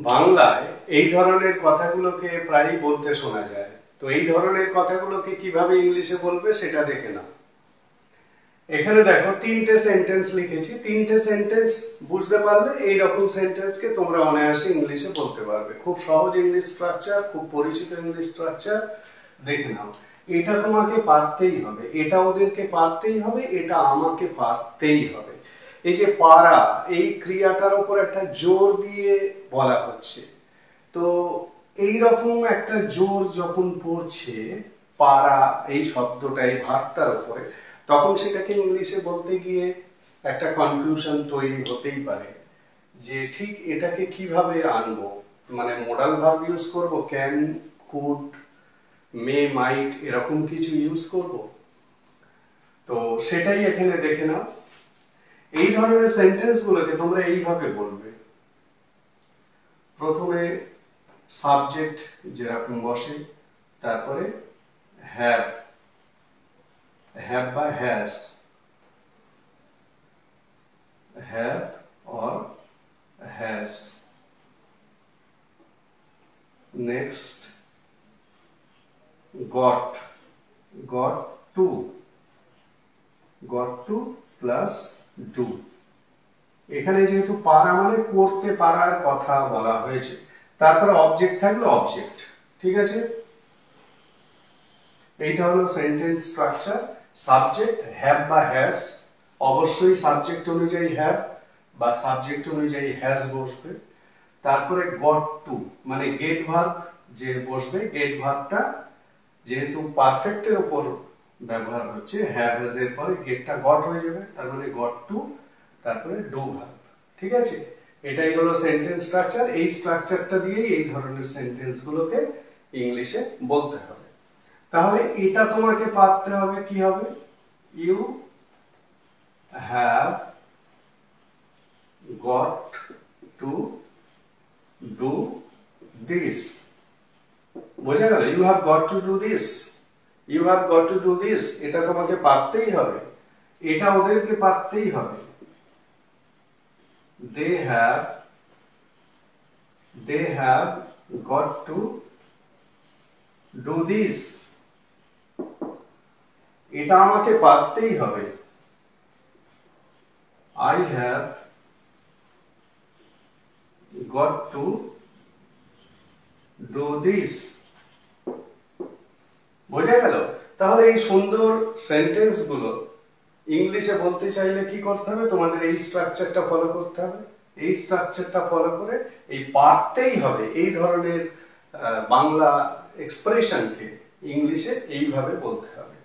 বাংলায় এই ধরনের কথাগুলোকে প্রায়ই বলতে শোনা যায়। তো এই ধরনের কথাগুলোকে কিভাবে ইংলিশে বলবে সেটা দেখে নাও। এখানে দেখো তিনটে সেন্টেন্স লিখেছি। তিনটে সেন্টেন্স বুঝতে পারলে এইরকম সেন্টেন্সকে তোমরা অনায়াসে ইংলিশে বলতে পারবে। খুব সহজ ইংলিশ স্ট্রাকচার, খুব পরিচিত ইংলিশ স্ট্রাকচার। দেখে নাও, এটা তোমাকে পারতেই হবে, এটা ওদেরকে পারতেই হবে, এটা আমাকে পারতেই হবে। এই যে পারা, এই ক্রিয়াটার উপর একটা জোর দিয়ে বলা হচ্ছে। তো এইরকম একটা জোর যখন পড়ছে পারা এই শব্দটা, এই ভাবটার উপরে, তখন সেটাকে ইংলিশে বলতে গিয়ে একটা কনফিউশন তৈরি হতেই পারে যে ঠিক এটাকে কিভাবে আনবো। মানে মোডাল ভার্ব ইউজ করব, ক্যান, কুড, মে, মাইট, এরকম কিছু ইউজ করব। তো সেটাই এখানে দেখে নাও। এই ধরনের সেন্টেন্সগুলোকে তোমরা এইভাবে বলবে। প্রথমে সাবজেক্ট যেরকম বসে, তারপরে হ্যাভ, হ্যাভ বা has, have or has. Next goat, got to, got to plus do. এখানে যেহেতু পারা মানে করতে পারার কথা বলা হয়েছে, তারপরে অবজেক্ট থাকলে অবজেক্ট। ঠিক আছে, এইটা হলো সেন্টেন্স স্ট্রাকচার। সাবজেক্ট হ্যাভ বা হ্যাজ, অবশ্যই সাবজেক্ট অনুযায়ী হ্যাভ বা সাবজেক্ট অনুযায়ী হ্যাজ বসবে। তারপরে গট টু মানে গেট ভার্ব যে বসবে, গেট ভার্বটা যেহেতু পারফেক্টের উপর ব্যবহার হচ্ছে, হ্যাভ হ্যাজ এর পরে গেটটা গট হয়ে যাবে, তার মানে গট টু, তারপরে ডু ভার্ব। ঠিক আছে, এটাই হলো সেন্টেন্স স্ট্রাকচার। এই স্ট্রাকচারটা দিয়েই এই ধরনের সেন্টেন্সগুলোকে ইংলিশে বলতে হবে। তাহলে এটা তোমাকে পারতে হবে। কি হবে? You have got to do this. বোঝা গেল? You have got to do this, you have got to do this, এটা তোমাকে পারতেই হবে, এটা ওদেরকে পারতেই হবে। they have got to do this, এটা আমাকে পারতেই হবে। I have got to do this। বোঝা গেল? তাহলে এই সুন্দর সেন্টেন্স গুলো ইংলিশে বলতে চাইলে কি করতে হবে? তোমাদের এই স্ট্রাকচারটা ফলো করতে হবে। এই স্ট্রাকচারটা ফলো করে এই পারতেই হবে এই ধরনের বাংলা এক্সপ্রেশনকে ইংলিশে এইভাবে বলতে হবে।